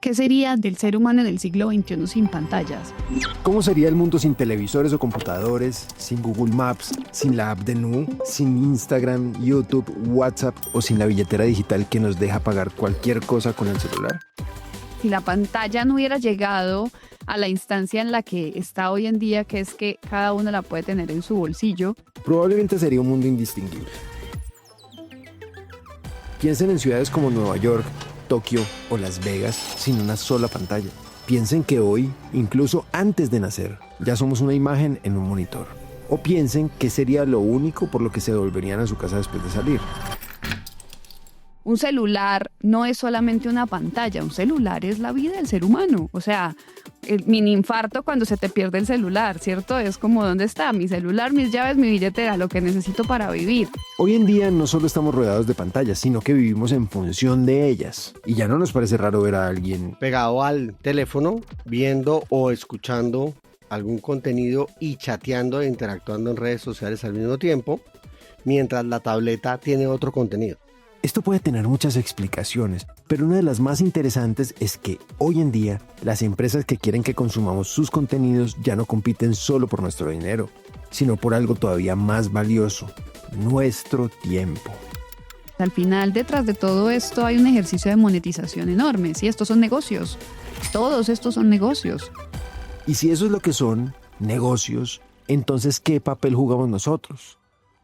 ¿Qué sería del ser humano en el siglo XXI sin pantallas? ¿Cómo sería el mundo sin televisores o computadores, sin Google Maps, sin la app de Nu, sin Instagram, YouTube, WhatsApp o sin la billetera digital que nos deja pagar cualquier cosa con el celular? Si la pantalla no hubiera llegado a la instancia en la que está hoy en día, que es que cada uno la puede tener en su bolsillo, Probablemente sería un mundo indistinguible. Piensen en ciudades como Nueva York, Tokio o Las Vegas sin una sola pantalla. Piensen que hoy, incluso antes de nacer, ya somos una imagen en un monitor. O piensen que sería lo único por lo que se volverían a su casa después de salir. un celular no es solamente una pantalla, un celular es la vida del ser humano. O sea, el mini infarto cuando se te pierde el celular, ¿cierto? Es como, ¿dónde está mi celular, mis llaves, mi billetera, lo que necesito para vivir? Hoy en día no solo estamos rodeados de pantallas, sino que vivimos en función de ellas. Y ya no nos parece raro ver a alguien pegado al teléfono, viendo o escuchando algún contenido y chateando e interactuando en redes sociales al mismo tiempo, mientras la tableta tiene otro contenido. Esto puede tener muchas explicaciones, pero una de las más interesantes es que hoy en día las empresas que quieren que consumamos sus contenidos ya no compiten solo por nuestro dinero, sino por algo todavía más valioso, nuestro tiempo. Al final, detrás de todo esto hay un ejercicio de monetización enorme, ¿sí? Estos son negocios, todos estos son negocios. Y si eso es lo que son, negocios, entonces ¿qué papel jugamos nosotros?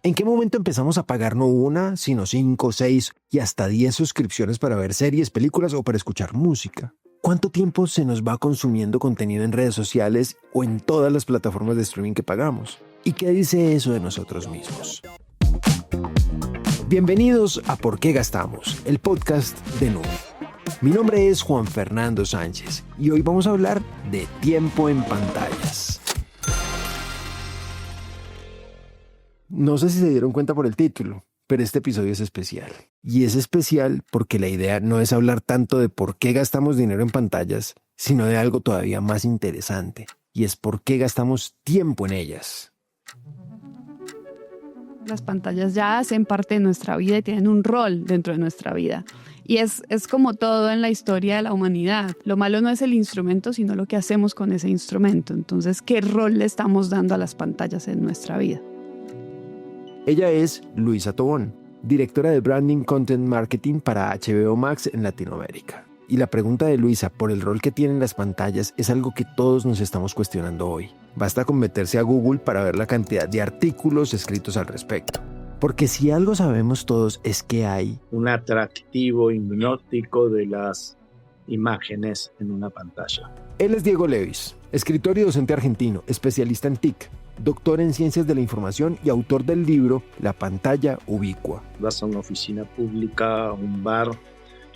¿En qué momento empezamos a pagar no una, sino 5, 6 y hasta 10 suscripciones para ver series, películas o para escuchar música? ¿Cuánto tiempo se nos va consumiendo contenido en redes sociales o en todas las plataformas de streaming que pagamos? ¿Y qué dice eso de nosotros mismos? Bienvenidos a ¿Por qué gastamos?, el podcast de Nu. Mi nombre es Juan Fernando Sánchez y hoy vamos a hablar de tiempo en pantallas. No sé si se dieron cuenta por el título, pero este episodio es especial. Y es especial porque la idea no es hablar tanto de por qué gastamos dinero en pantallas, sino de algo todavía más interesante, y es por qué gastamos tiempo en ellas. Las pantallas ya hacen parte de nuestra vida y tienen un rol dentro de nuestra vida. Y es como todo en la historia de la humanidad. Lo malo no es el instrumento, sino lo que hacemos con ese instrumento. Entonces, ¿qué rol le estamos dando a las pantallas en nuestra vida? Ella es Luisa Tobón, directora de Branding Content Marketing para HBO Max en Latinoamérica. Y la pregunta de Luisa por el rol que tienen las pantallas es algo que todos nos estamos cuestionando hoy. Basta con meterse a Google para ver la cantidad de artículos escritos al respecto. Porque si algo sabemos todos es que hay un atractivo hipnótico de las imágenes en una pantalla. Él es Diego Levis, escritor y docente argentino, especialista en TIC, doctor en Ciencias de la Información y autor del libro La pantalla ubicua. Vas a una oficina pública, un bar,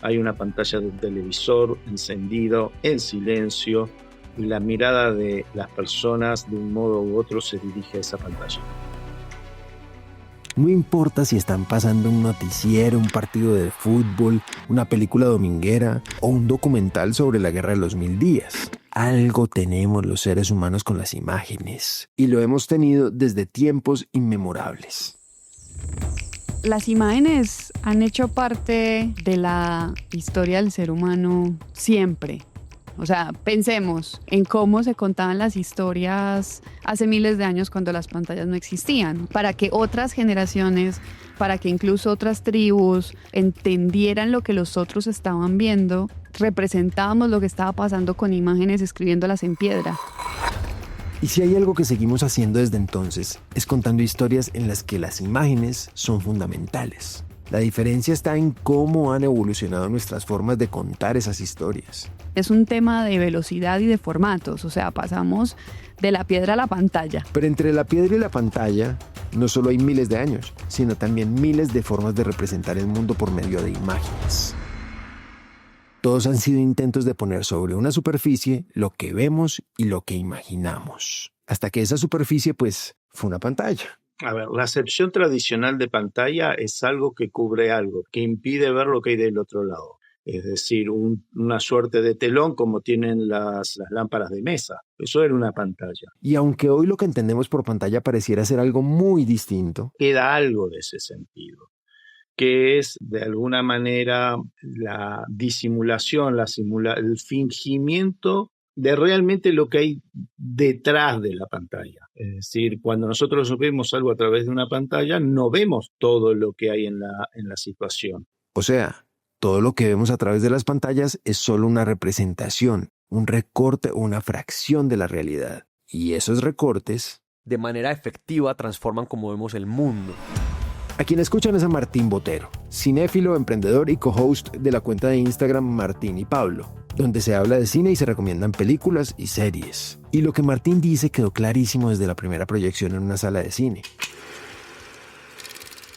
hay una pantalla de un televisor encendido, en silencio, y la mirada de las personas de un modo u otro se dirige a esa pantalla. No importa si están pasando un noticiero, un partido de fútbol, una película dominguera o un documental sobre la Guerra de los 1000 días. Algo tenemos los seres humanos con las imágenes y lo hemos tenido desde tiempos inmemorables. Las imágenes han hecho parte de la historia del ser humano siempre. O sea, pensemos en cómo se contaban las historias hace miles de años cuando las pantallas no existían, para que otras generaciones, para que incluso otras tribus entendieran lo que los otros estaban viendo, representábamos lo que estaba pasando con imágenes escribiéndolas en piedra. Y si hay algo que seguimos haciendo desde entonces, es contando historias en las que las imágenes son fundamentales. La diferencia está en cómo han evolucionado nuestras formas de contar esas historias. Es un tema de velocidad y de formatos, o sea, pasamos de la piedra a la pantalla. Pero entre la piedra y la pantalla, no solo hay miles de años, sino también miles de formas de representar el mundo por medio de imágenes. Todos han sido intentos de poner sobre una superficie lo que vemos y lo que imaginamos. Hasta que esa superficie, pues, fue una pantalla. A ver, la acepción tradicional de pantalla es algo que cubre algo, que impide ver lo que hay del otro lado. Es decir, una suerte de telón como tienen las lámparas de mesa. Eso era una pantalla. Y aunque hoy lo que entendemos por pantalla pareciera ser algo muy distinto, Queda algo de ese sentido. que es de alguna manera la disimulación, el fingimiento de realmente lo que hay detrás de la pantalla. Es decir, cuando nosotros vemos algo a través de una pantalla, no vemos todo lo que hay en la situación. O sea, todo lo que vemos a través de las pantallas es solo una representación, un recorte o una fracción de la realidad. Y esos recortes, de manera efectiva, transforman como vemos el mundo. A quien escuchan es a Martín Botero, cinéfilo, emprendedor y co-host de la cuenta de Instagram Martín y Pablo, donde se habla de cine y se recomiendan películas y series. Y lo que Martín dice quedó clarísimo desde la primera proyección en una sala de cine.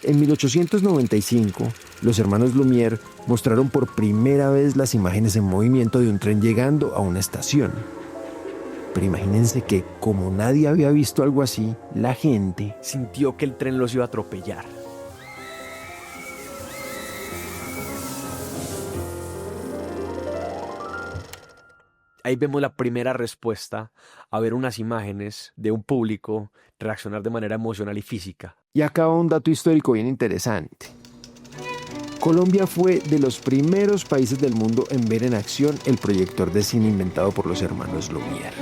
En 1895, los hermanos Lumière mostraron por primera vez las imágenes en movimiento de un tren llegando a una estación. Pero imagínense que, como nadie había visto algo así, la gente sintió que el tren los iba a atropellar. Ahí vemos la primera respuesta a ver unas imágenes de un público reaccionar de manera emocional y física. Y acá va un dato histórico bien interesante. Colombia fue de los primeros países del mundo en ver en acción el proyector de cine inventado por los hermanos Lumière.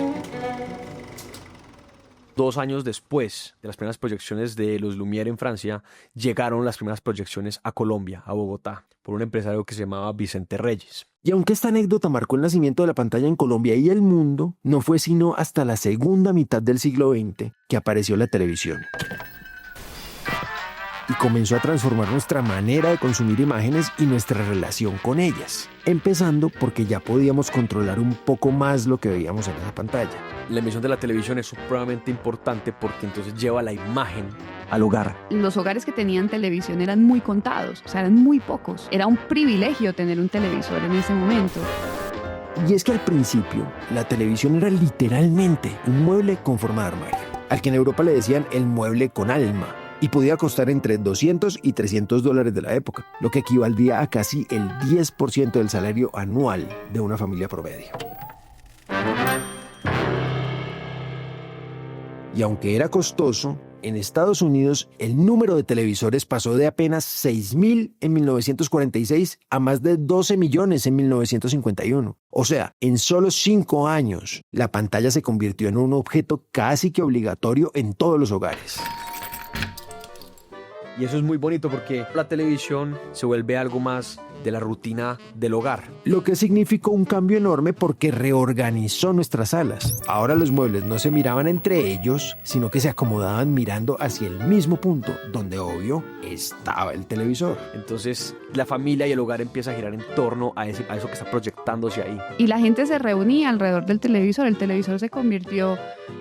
2 años después de las primeras proyecciones de los Lumière en Francia, llegaron las primeras proyecciones a Colombia, a Bogotá, por un empresario que se llamaba Vicente Reyes. Y aunque esta anécdota marcó el nacimiento de la pantalla en Colombia y el mundo, no fue sino hasta la segunda mitad del siglo XX que apareció la televisión. Y comenzó a transformar nuestra manera de consumir imágenes y nuestra relación con ellas. Empezando porque ya podíamos controlar un poco más lo que veíamos en esa pantalla. La emisión de la televisión es supremamente importante porque entonces lleva la imagen al hogar. Los hogares que tenían televisión eran muy contados, o sea, eran muy pocos. Era un privilegio tener un televisor en ese momento. Y es que al principio, la televisión era literalmente un mueble con forma de armario, al que en Europa le decían el mueble con alma, y podía costar entre $200 y $300 de la época, lo que equivaldría a casi el 10% del salario anual de una familia promedio. Y aunque era costoso, en Estados Unidos el número de televisores pasó de apenas 6,000 en 1946 a más de 12 millones en 1951. O sea, en solo 5 años, la pantalla se convirtió en un objeto casi que obligatorio en todos los hogares. Y eso es muy bonito porque la televisión se vuelve algo más de la rutina del hogar. Lo que significó un cambio enorme porque reorganizó nuestras salas. Ahora los muebles no se miraban entre ellos, sino que se acomodaban mirando hacia el mismo punto, donde obvio estaba el televisor. Entonces la familia y el hogar empieza a girar en torno a eso que está proyectándose ahí. Y la gente se reunía alrededor del televisor. El televisor se convirtió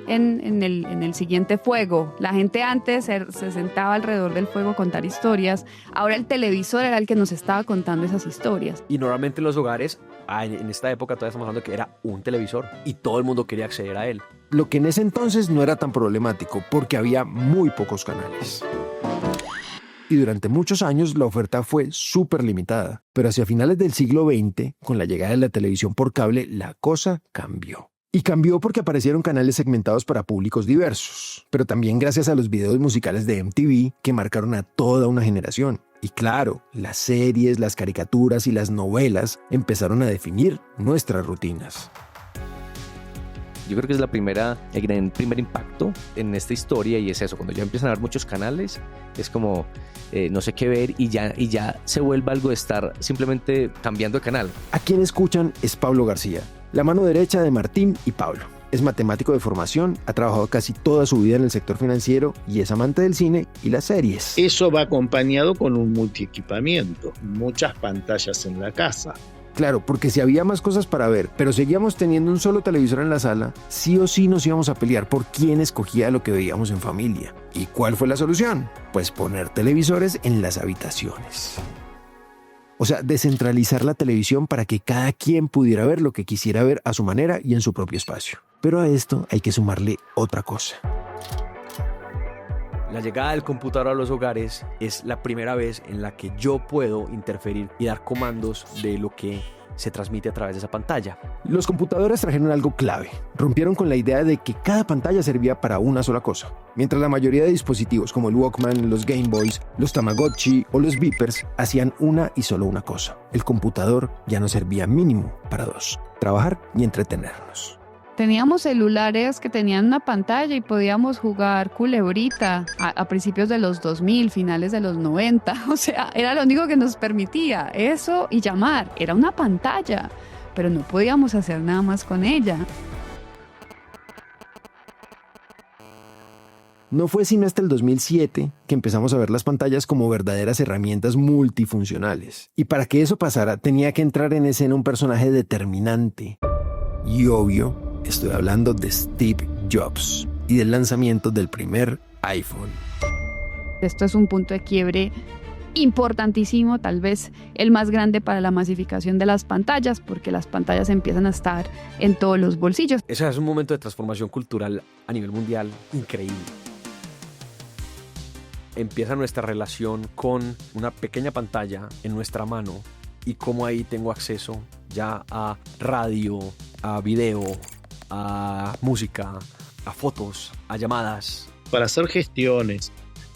en el siguiente fuego. La gente antes se sentaba alrededor del fuego a contar historias. Ahora el televisor era el que nos estaba contando esas historias. Y normalmente en los hogares, en esta época todavía estamos hablando que era un televisor y todo el mundo quería acceder a él. Lo que en ese entonces no era tan problemático porque había muy pocos canales. Y durante muchos años la oferta fue súper limitada. Pero hacia finales del siglo XX, con la llegada de la televisión por cable, la cosa cambió. Y cambió porque aparecieron canales segmentados para públicos diversos, pero también gracias a los videos musicales de MTV que marcaron a toda una generación. Y claro, las series, las caricaturas y las novelas empezaron a definir nuestras rutinas. Yo creo que es el primer impacto en esta historia y es eso, cuando ya empiezan a haber muchos canales, es como no sé qué ver y ya se vuelve algo de estar simplemente cambiando de canal. A quien escuchan es Pablo García, la mano derecha de Martín y Pablo. Es matemático de formación, ha trabajado casi toda su vida en el sector financiero y es amante del cine y las series. Eso va acompañado con un multiequipamiento, muchas pantallas en la casa. Claro, porque si había más cosas para ver, pero seguíamos teniendo un solo televisor en la sala, sí o sí nos íbamos a pelear por quién escogía lo que veíamos en familia. ¿Y cuál fue la solución? Pues poner televisores en las habitaciones. O sea, descentralizar la televisión para que cada quien pudiera ver lo que quisiera ver a su manera y en su propio espacio. Pero a esto hay que sumarle otra cosa. La llegada del computador a los hogares es la primera vez en la que yo puedo interferir y dar comandos de lo que se transmite a través de esa pantalla. Los computadores trajeron algo clave. Rompieron con la idea de que cada pantalla servía para una sola cosa. Mientras la mayoría de dispositivos como el Walkman, los Game Boys, los Tamagotchi o los Beepers hacían una y solo una cosa. El computador ya no servía mínimo para dos: trabajar y entretenernos. Teníamos celulares que tenían una pantalla y podíamos jugar culebrita a principios de los 2000, finales de los 90. O sea, era lo único que nos permitía eso y llamar. Era una pantalla, pero no podíamos hacer nada más con ella. No fue sino hasta el 2007 que empezamos a ver las pantallas como verdaderas herramientas multifuncionales. Y para que eso pasara, tenía que entrar en escena un personaje determinante. Y obvio, estoy hablando de Steve Jobs y del lanzamiento del primer iPhone. Esto es un punto de quiebre importantísimo, tal vez el más grande para la masificación de las pantallas, porque las pantallas empiezan a estar en todos los bolsillos. Ese es un momento de transformación cultural a nivel mundial increíble. Empieza nuestra relación con una pequeña pantalla en nuestra mano y cómo ahí tengo acceso ya a radio, a video, a música, a fotos, a llamadas. Para hacer gestiones,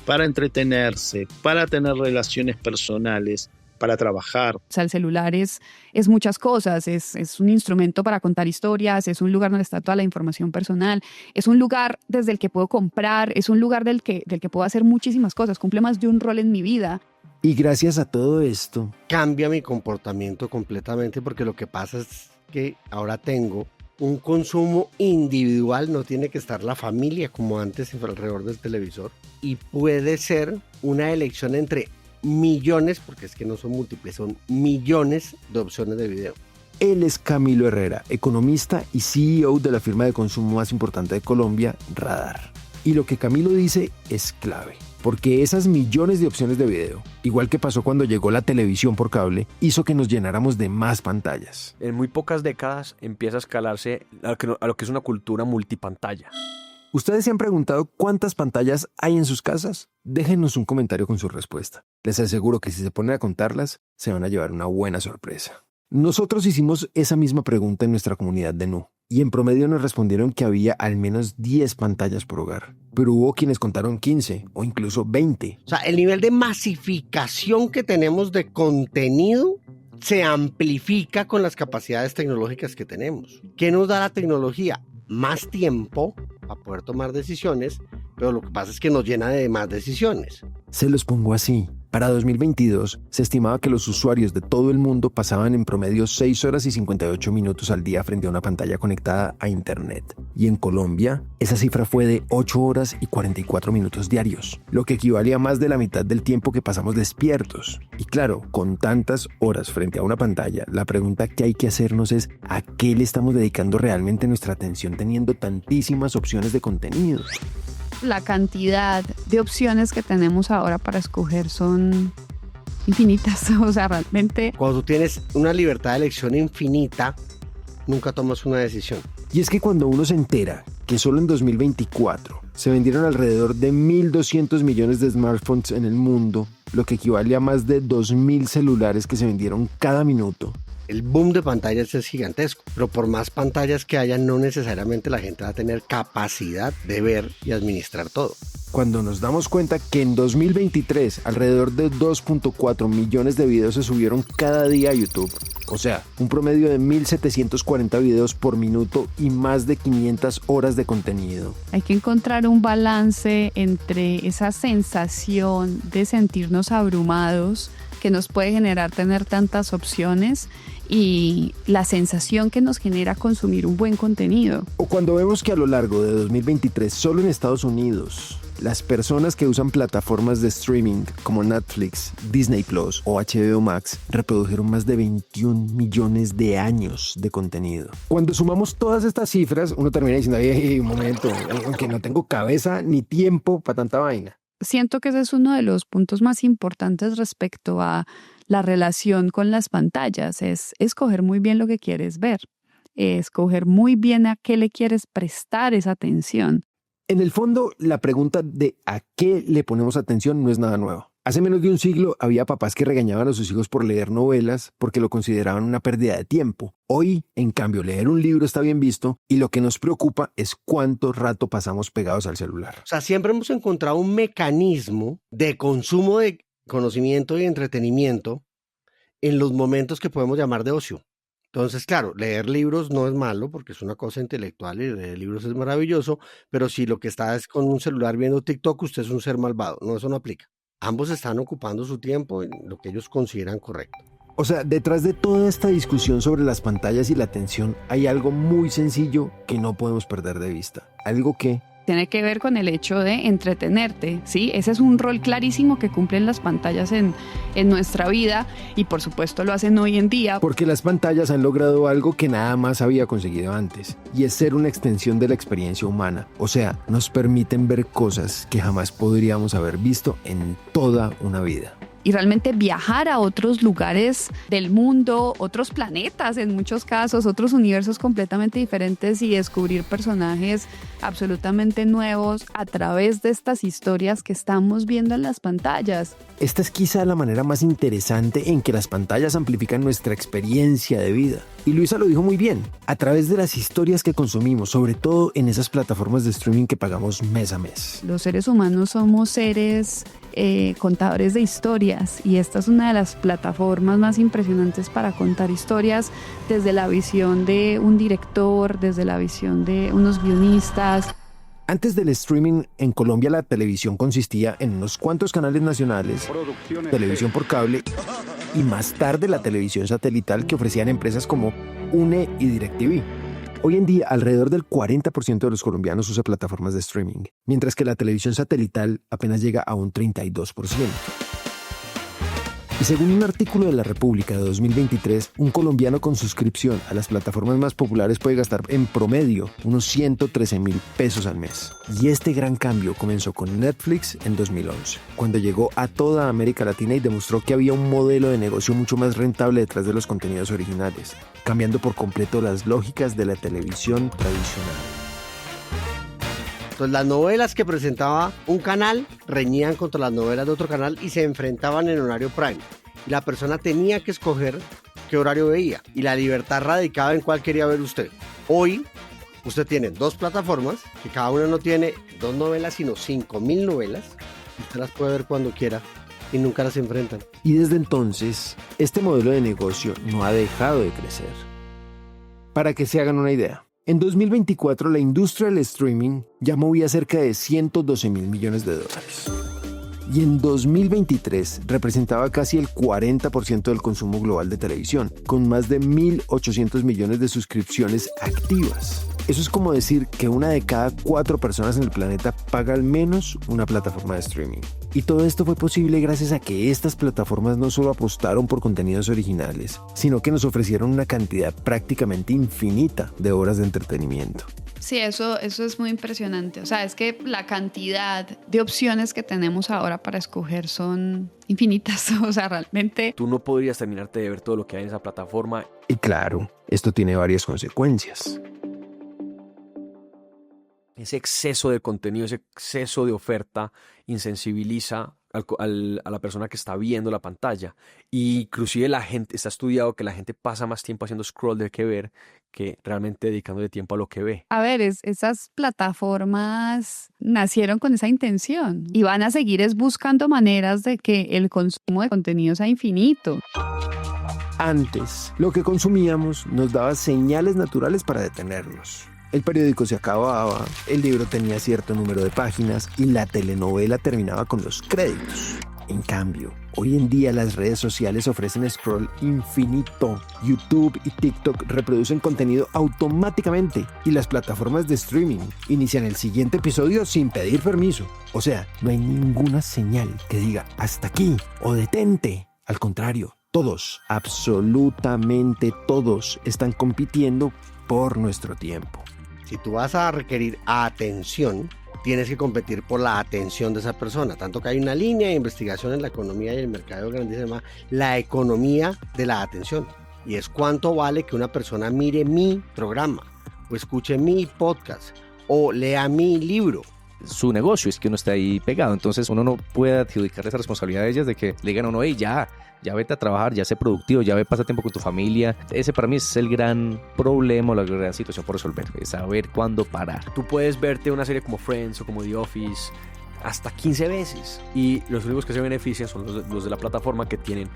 para entretenerse, para tener relaciones personales, para trabajar. O sea, el celular es muchas cosas, es un instrumento para contar historias, es un lugar donde está toda la información personal, es un lugar desde el que puedo comprar, es un lugar del que puedo hacer muchísimas cosas, cumple más de un rol en mi vida. Y gracias a todo esto, Cambia mi comportamiento completamente, porque lo que pasa es que ahora tengo un consumo individual, no tiene que estar la familia como antes alrededor del televisor, y puede ser una elección entre millones, porque es que no son múltiples, son millones de opciones de video. él es Camilo Herrera, economista y CEO de la firma de consumo más importante de Colombia, Radar. Y lo que Camilo dice es clave, porque esas millones de opciones de video, igual que pasó cuando llegó la televisión por cable, hizo que nos llenáramos de más pantallas. En muy pocas décadas empieza a escalarse a lo que es una cultura multipantalla. ¿Ustedes se han preguntado cuántas pantallas hay en sus casas? Déjenos un comentario con su respuesta. Les aseguro que si se ponen a contarlas, se van a llevar una buena sorpresa. Nosotros hicimos esa misma pregunta en nuestra comunidad de Nu, y en promedio nos respondieron que había al menos 10 pantallas por hogar. Pero hubo quienes contaron 15 o incluso 20. O sea, el nivel de masificación que tenemos de contenido se amplifica con las capacidades tecnológicas que tenemos. ¿Qué nos da la tecnología? Más tiempo para poder tomar decisiones, pero lo que pasa es que nos llena de más decisiones. Se los pongo así. Para 2022, se estimaba que los usuarios de todo el mundo pasaban en promedio 6 horas y 58 minutos al día frente a una pantalla conectada a Internet. Y en Colombia, esa cifra fue de 8 horas y 44 minutos diarios, lo que equivale a más de la mitad del tiempo que pasamos despiertos. Y claro, con tantas horas frente a una pantalla, la pregunta que hay que hacernos es ¿a qué le estamos dedicando realmente nuestra atención teniendo tantísimas opciones de contenido? La cantidad de opciones que tenemos ahora para escoger son infinitas. O sea, realmente Cuando tú tienes una libertad de elección infinita, nunca tomas una decisión. Y es que cuando uno se entera que solo en 2024 se vendieron alrededor de 1.200 millones de smartphones en el mundo, lo que equivale a más de 2.000 celulares que se vendieron cada minuto. El boom de pantallas es gigantesco, pero por más pantallas que haya, no necesariamente la gente va a tener capacidad de ver y administrar todo. Cuando nos damos cuenta que en 2023 alrededor de 2.4 millones de videos se subieron cada día a YouTube, o sea, un promedio de 1.740 videos por minuto y más de 500 horas de contenido. hay que encontrar un balance entre esa sensación de sentirnos abrumados que nos puede generar tener tantas opciones y la sensación que nos genera consumir un buen contenido. O cuando vemos que a lo largo de 2023, solo en Estados Unidos, las personas que usan plataformas de streaming como Netflix, Disney Plus o HBO Max reprodujeron más de 21 millones de años de contenido. Cuando sumamos todas estas cifras, uno termina diciendo, ¡ay, un momento! Aunque no tengo cabeza ni tiempo para tanta vaina. Siento que ese es uno de los puntos más importantes respecto a la relación con las pantallas, es escoger muy bien lo que quieres ver, escoger muy bien a qué le quieres prestar esa atención. En el fondo, la pregunta de a qué le ponemos atención no es nada nuevo. Hace menos de un siglo había papás que regañaban a sus hijos por leer novelas porque lo consideraban una pérdida de tiempo. Hoy, en cambio, leer un libro está bien visto y lo que nos preocupa es cuánto rato pasamos pegados al celular. O sea, siempre hemos encontrado un mecanismo de consumo de conocimiento y entretenimiento en los momentos que podemos llamar de ocio. Entonces, claro, leer libros no es malo porque es una cosa intelectual y leer libros es maravilloso, pero si lo que está es con un celular viendo TikTok, usted es un ser malvado. No, eso no aplica. Ambos están ocupando su tiempo en lo que ellos consideran correcto. O sea, detrás de toda esta discusión sobre las pantallas y la atención hay algo muy sencillo que no podemos perder de vista. Algo que tiene que ver con el hecho de entretenerte, ¿sí? Ese es un rol clarísimo que cumplen las pantallas en nuestra vida y por supuesto lo hacen hoy en día. Porque las pantallas han logrado algo que nada más había conseguido antes, y es ser una extensión de la experiencia humana. O sea, nos permiten ver cosas que jamás podríamos haber visto en toda una vida. Y realmente viajar a otros lugares del mundo, otros planetas en muchos casos, otros universos completamente diferentes y descubrir personajes absolutamente nuevos a través de estas historias que estamos viendo en las pantallas. Esta es quizá la manera más interesante en que las pantallas amplifican nuestra experiencia de vida. Y Luisa lo dijo muy bien, a través de las historias que consumimos, sobre todo en esas plataformas de streaming que pagamos mes a mes. Los seres humanos somos seres contadores de historias y esta es una de las plataformas más impresionantes para contar historias desde la visión de un director, desde la visión de unos guionistas. Antes del streaming, en Colombia la televisión consistía en unos cuantos canales nacionales, televisión por cable y más tarde la televisión satelital que ofrecían empresas como UNE y DirecTV. Hoy en día, alrededor del 40% de los colombianos usa plataformas de streaming, mientras que la televisión satelital apenas llega a un 32%. Y según un artículo de La República de 2023, un colombiano con suscripción a las plataformas más populares puede gastar en promedio unos 113.000 pesos al mes. Y este gran cambio comenzó con Netflix en 2011, cuando llegó a toda América Latina y demostró que había un modelo de negocio mucho más rentable detrás de los contenidos originales, cambiando por completo las lógicas de la televisión tradicional. Entonces las novelas que presentaba un canal reñían contra las novelas de otro canal y se enfrentaban en horario prime. Y la persona tenía que escoger qué horario veía y la libertad radicaba en cuál quería ver usted. Hoy usted tiene dos plataformas que cada una no tiene 2 novelas sino 5.000 novelas. Usted las puede ver cuando quiera y nunca las enfrentan. Y desde entonces, este modelo de negocio no ha dejado de crecer. Para que se hagan una idea, en 2024 la industria del streaming ya movía cerca de $112.000 millones. Y en 2023 representaba casi el 40% del consumo global de televisión, con más de 1.800 millones de suscripciones activas. Eso es como decir que 1 de cada 4 personas en el planeta paga al menos una plataforma de streaming. Y todo esto fue posible gracias a que estas plataformas no solo apostaron por contenidos originales, sino que nos ofrecieron una cantidad prácticamente infinita de horas de entretenimiento. Sí, eso es muy impresionante. O sea, es que la cantidad de opciones que tenemos ahora para escoger son infinitas. O sea, realmente Tú no podrías terminarte de ver todo lo que hay en esa plataforma. Y claro, esto tiene varias consecuencias. Ese exceso de contenido, ese exceso de oferta insensibiliza a la persona que está viendo la pantalla. Y inclusive la gente, está estudiado que la gente pasa más tiempo haciendo scroll de que ver que realmente dedicándole tiempo a lo que ve. a ver, esas plataformas nacieron con esa intención y van a seguir buscando maneras de que el consumo de contenido sea infinito. Antes, lo que consumíamos nos daba señales naturales para detenernos. El periódico se acababa, el libro tenía cierto número de páginas y la telenovela terminaba con los créditos. En cambio, hoy en día las redes sociales ofrecen scroll infinito. YouTube y TikTok reproducen contenido automáticamente y las plataformas de streaming inician el siguiente episodio sin pedir permiso. O sea, no hay ninguna señal que diga hasta aquí o detente. Al contrario, todos, absolutamente todos, están compitiendo por nuestro tiempo. Si tú vas a requerir atención, tienes que competir por la atención de esa persona. Tanto que hay una línea de investigación en la economía y el mercado grandísima, la economía de la atención. Y es cuánto vale que una persona mire mi programa, o escuche mi podcast, o lea mi libro. su negocio, es que uno está ahí pegado. Entonces uno no puede adjudicar esa responsabilidad a ellas de que le digan a uno, hey, ya vete a trabajar, ya sé productivo, ya ve, pasa tiempo con tu familia. Ese para mí es el gran problema, la gran situación por resolver, es saber cuándo parar. Tú puedes verte una serie como Friends o como The Office hasta 15 veces y los únicos que se benefician son los de la plataforma, que tienen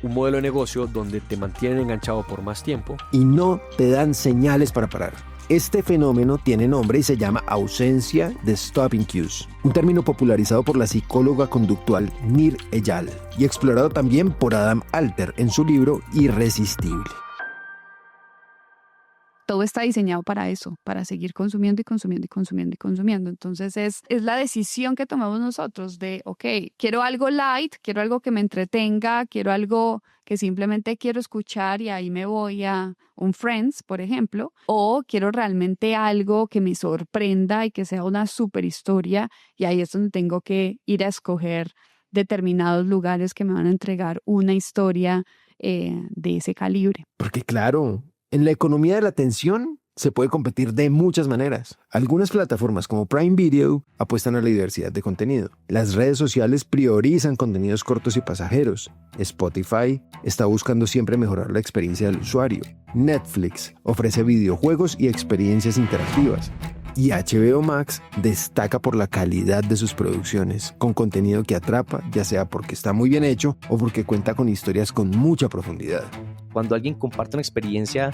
un modelo de negocio donde te mantienen enganchado por más tiempo y no te dan señales para parar. Este fenómeno tiene nombre y se llama ausencia de stopping cues, un término popularizado por la psicóloga conductual Nir Eyal y explorado también por Adam Alter en su libro Irresistible. Todo está diseñado para eso, para seguir consumiendo y consumiendo y consumiendo y consumiendo. Entonces es la decisión que tomamos nosotros de, ok, quiero algo light, quiero algo que me entretenga, quiero algo que simplemente quiero escuchar y ahí me voy a un Friends, por ejemplo, o quiero realmente algo que me sorprenda y que sea una super historia, y ahí es donde tengo que ir a escoger determinados lugares que me van a entregar una historia de ese calibre. Porque claro, en la economía de la atención se puede competir de muchas maneras. Algunas plataformas como Prime Video apuestan a la diversidad de contenido. Las redes sociales priorizan contenidos cortos y pasajeros. Spotify está buscando siempre mejorar la experiencia del usuario. Netflix ofrece videojuegos y experiencias interactivas. Y HBO Max destaca por la calidad de sus producciones, con contenido que atrapa, ya sea porque está muy bien hecho o porque cuenta con historias con mucha profundidad. Cuando alguien comparte una experiencia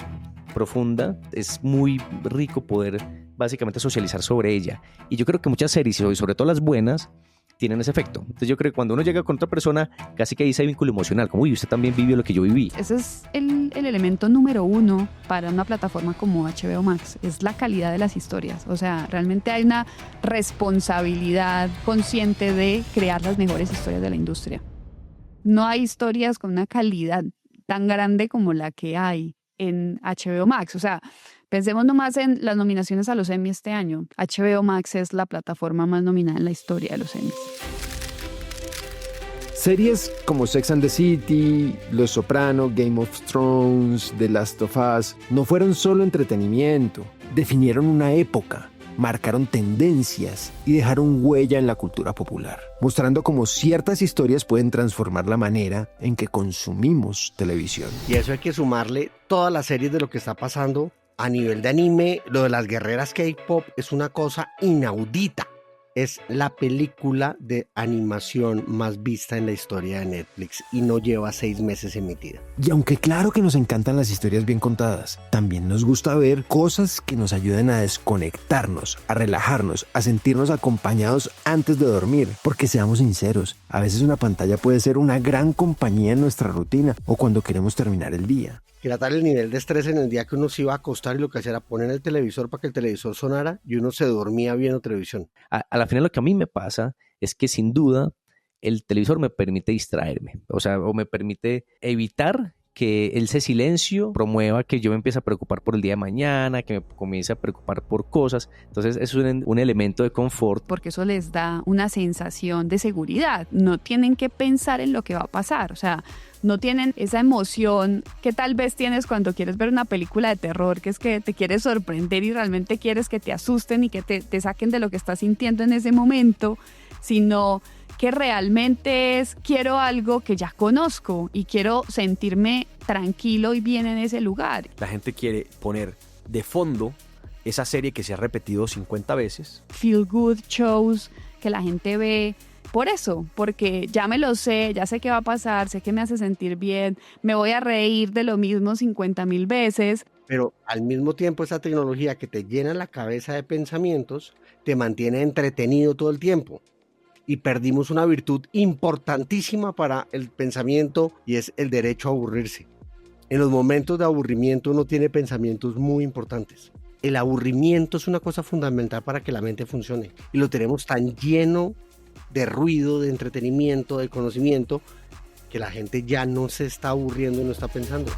profunda, es muy rico poder básicamente socializar sobre ella. Y yo creo que muchas series, y sobre todo las buenas, tienen ese efecto. Entonces yo creo que cuando uno llega con otra persona, casi que hay ese vínculo emocional, como, uy, usted también vivió lo que yo viví. Ese es el elemento número uno para una plataforma como HBO Max, es la calidad de las historias. O sea, realmente hay una responsabilidad consciente de crear las mejores historias de la industria. No hay historias con una calidad tan grande como la que hay en HBO Max. O sea, pensemos nomás en las nominaciones a los Emmy este año. HBO Max es la plataforma más nominada en la historia de los Emmys. Series como Sex and the City, Los Soprano, Game of Thrones, The Last of Us no fueron solo entretenimiento, definieron una época, marcaron tendencias y dejaron huella en la cultura popular, mostrando cómo ciertas historias pueden transformar la manera en que consumimos televisión. Y eso hay que sumarle todas las series de lo que está pasando a nivel de anime. Lo de las guerreras K-pop es una cosa inaudita. Es la película de animación más vista en la historia de Netflix y no lleva 6 meses emitida. Y aunque claro que nos encantan las historias bien contadas, también nos gusta ver cosas que nos ayuden a desconectarnos, a relajarnos, a sentirnos acompañados antes de dormir. Porque seamos sinceros, a veces una pantalla puede ser una gran compañía en nuestra rutina o cuando queremos terminar el día. Tratar el nivel de estrés en el día que uno se iba a acostar y lo que hacía era poner el televisor para que el televisor sonara y uno se dormía viendo televisión. A la final lo que a mí me pasa es que sin duda el televisor me permite distraerme, o sea, o me permite evitar que ese silencio promueva que yo me empiece a preocupar por el día de mañana, que me comience a preocupar por cosas. Entonces es un elemento de confort. Porque eso les da una sensación de seguridad. No tienen que pensar en lo que va a pasar. O sea, no tienen esa emoción que tal vez tienes cuando quieres ver una película de terror, que es que te quieres sorprender y realmente quieres que te asusten y que te saquen de lo que estás sintiendo en ese momento, sino que realmente quiero algo que ya conozco y quiero sentirme tranquilo y bien en ese lugar. La gente quiere poner de fondo esa serie que se ha repetido 50 veces. Feel good shows que la gente ve por eso, porque ya me lo sé, ya sé qué va a pasar, sé que me hace sentir bien, me voy a reír de lo mismo 50,000 veces. Pero al mismo tiempo esa tecnología que te llena la cabeza de pensamientos te mantiene entretenido todo el tiempo. Y perdimos una virtud importantísima para el pensamiento y es el derecho a aburrirse. En los momentos de aburrimiento uno tiene pensamientos muy importantes. El aburrimiento es una cosa fundamental para que la mente funcione y lo tenemos tan lleno de ruido, de entretenimiento, de conocimiento, que la gente ya no se está aburriendo y no está pensando.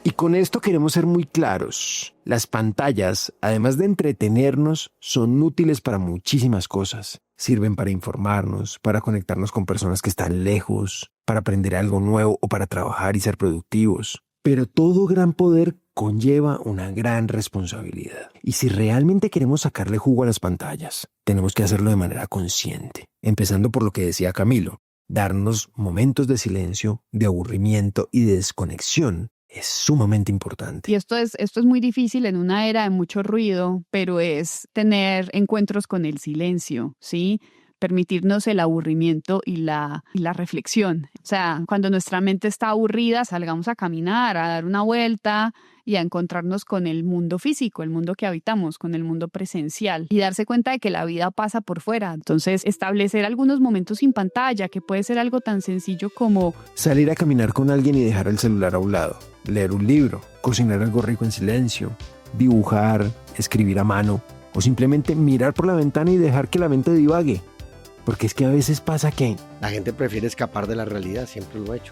Y con esto queremos ser muy claros. Las pantallas, además de entretenernos, son útiles para muchísimas cosas. Sirven para informarnos, para conectarnos con personas que están lejos, para aprender algo nuevo o para trabajar y ser productivos. Pero todo gran poder conlleva una gran responsabilidad. Y si realmente queremos sacarle jugo a las pantallas, tenemos que hacerlo de manera consciente, empezando por lo que decía Camilo. Darnos momentos de silencio, de aburrimiento y de desconexión es sumamente importante. Y esto es muy difícil en una era de mucho ruido, pero es tener encuentros con el silencio, ¿sí? Permitirnos el aburrimiento y la reflexión. O sea, cuando nuestra mente está aburrida, salgamos a caminar, a dar una vuelta y a encontrarnos con el mundo físico, el mundo que habitamos, con el mundo presencial y darse cuenta de que la vida pasa por fuera. Entonces, establecer algunos momentos sin pantalla, que puede ser algo tan sencillo como salir a caminar con alguien y dejar el celular a un lado, leer un libro, cocinar algo rico en silencio, dibujar, escribir a mano o simplemente mirar por la ventana y dejar que la mente divague. Porque es que a veces pasa que la gente prefiere escapar de la realidad, siempre lo ha hecho.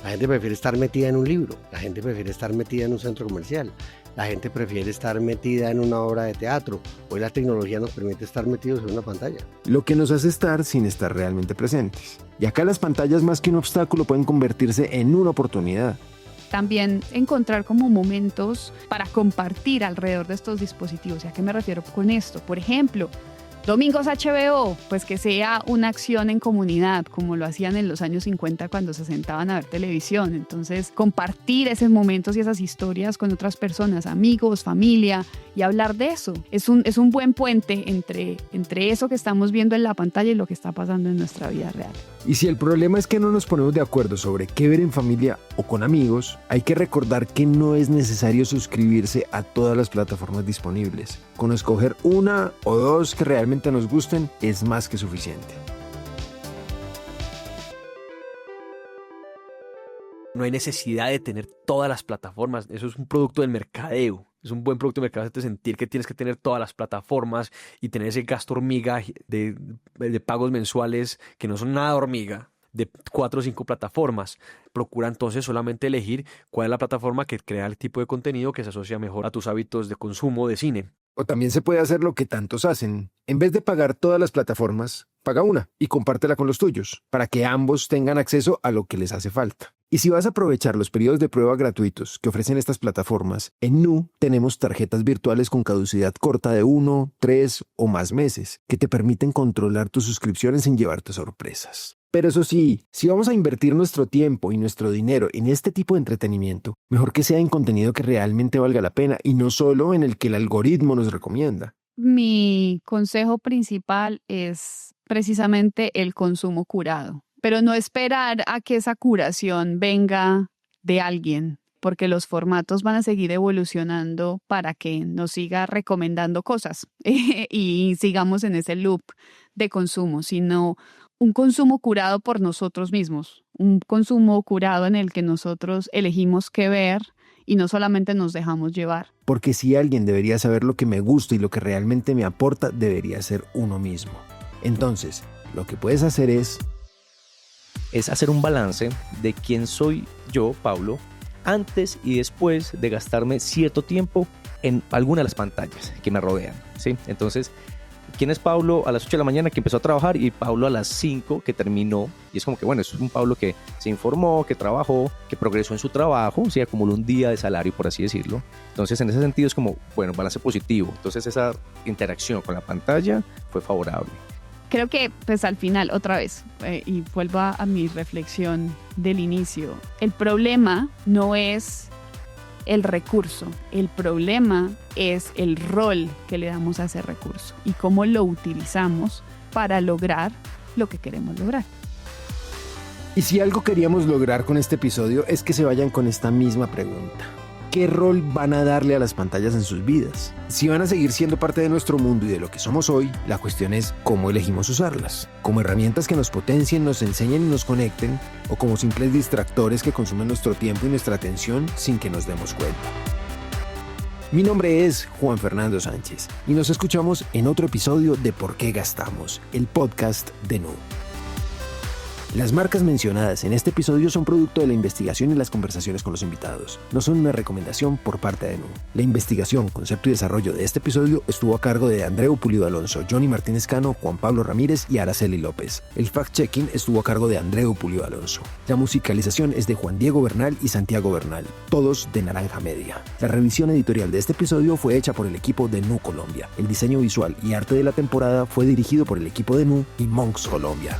La gente prefiere estar metida en un libro, la gente prefiere estar metida en un centro comercial, la gente prefiere estar metida en una obra de teatro. Hoy la tecnología nos permite estar metidos en una pantalla. Lo que nos hace estar sin estar realmente presentes. Y acá las pantallas, más que un obstáculo, pueden convertirse en una oportunidad. También encontrar como momentos para compartir alrededor de estos dispositivos. ¿Y a qué me refiero con esto? Por ejemplo, Domingos HBO, pues que sea una acción en comunidad, como lo hacían en los años 50 cuando se sentaban a ver televisión. Entonces, compartir esos momentos y esas historias con otras personas, amigos, familia, y hablar de eso. Es un buen puente entre eso que estamos viendo en la pantalla y lo que está pasando en nuestra vida real. Y si el problema es que no nos ponemos de acuerdo sobre qué ver en familia o con amigos, hay que recordar que no es necesario suscribirse a todas las plataformas disponibles. Con escoger una o dos que realmente nos gusten es más que suficiente. No hay necesidad de tener todas las plataformas. Eso es un producto del mercadeo. Es un buen producto del mercadeo de sentir que tienes que tener todas las plataformas y tener ese gasto hormiga de pagos mensuales que no son nada hormiga, de 4 o 5 plataformas. Procura entonces solamente elegir cuál es la plataforma que crea el tipo de contenido que se asocia mejor a tus hábitos de consumo de cine. O también se puede hacer lo que tantos hacen. En vez de pagar todas las plataformas, paga una y compártela con los tuyos, para que ambos tengan acceso a lo que les hace falta. Y si vas a aprovechar los periodos de prueba gratuitos que ofrecen estas plataformas, en Nu tenemos tarjetas virtuales con caducidad corta de 1, 3 o más meses, que te permiten controlar tus suscripciones sin llevarte sorpresas. Pero eso sí, si vamos a invertir nuestro tiempo y nuestro dinero en este tipo de entretenimiento, mejor que sea en contenido que realmente valga la pena y no solo en el que el algoritmo nos recomienda. Mi consejo principal es precisamente el consumo curado, pero no esperar a que esa curación venga de alguien, porque los formatos van a seguir evolucionando para que nos siga recomendando cosas y sigamos en ese loop de consumo, sino un consumo curado por nosotros mismos, un consumo curado en el que nosotros elegimos qué ver y no solamente nos dejamos llevar. Porque si alguien debería saber lo que me gusta y lo que realmente me aporta, debería ser uno mismo. Entonces, lo que puedes hacer es hacer un balance de quién soy yo, Pablo, antes y después de gastarme cierto tiempo en alguna de las pantallas que me rodean, ¿sí? Entonces, ¿quién es Pablo a las 8 de la mañana que empezó a trabajar y Pablo a las 5 que terminó? Y es como que, bueno, es un Pablo que se informó, que trabajó, que progresó en su trabajo, ¿sí? Acumuló un día de salario, por así decirlo. Entonces, en ese sentido es como, bueno, balance positivo. Entonces, esa interacción con la pantalla fue favorable. Creo que, pues al final, otra vez, y vuelvo a mi reflexión del inicio, el problema no es el recurso, el problema es el rol que le damos a ese recurso y cómo lo utilizamos para lograr lo que queremos lograr. Y si algo queríamos lograr con este episodio es que se vayan con esta misma pregunta. ¿Qué rol van a darle a las pantallas en sus vidas? Si van a seguir siendo parte de nuestro mundo y de lo que somos hoy, la cuestión es cómo elegimos usarlas. Como herramientas que nos potencien, nos enseñen y nos conecten, o como simples distractores que consumen nuestro tiempo y nuestra atención sin que nos demos cuenta. Mi nombre es Juan Fernando Sánchez y nos escuchamos en otro episodio de Por qué Gastamos, el podcast de Nu. Las marcas mencionadas en este episodio son producto de la investigación y las conversaciones con los invitados. No son una recomendación por parte de NU. La investigación, concepto y desarrollo de este episodio estuvo a cargo de Andreu Pulido Alonso, Johnny Martínez Cano, Juan Pablo Ramírez y Araceli López. El fact-checking estuvo a cargo de Andreu Pulido Alonso. La musicalización es de Juan Diego Bernal y Santiago Bernal, todos de Naranja Media. La revisión editorial de este episodio fue hecha por el equipo de NU Colombia. El diseño visual y arte de la temporada fue dirigido por el equipo de NU y Monks Colombia.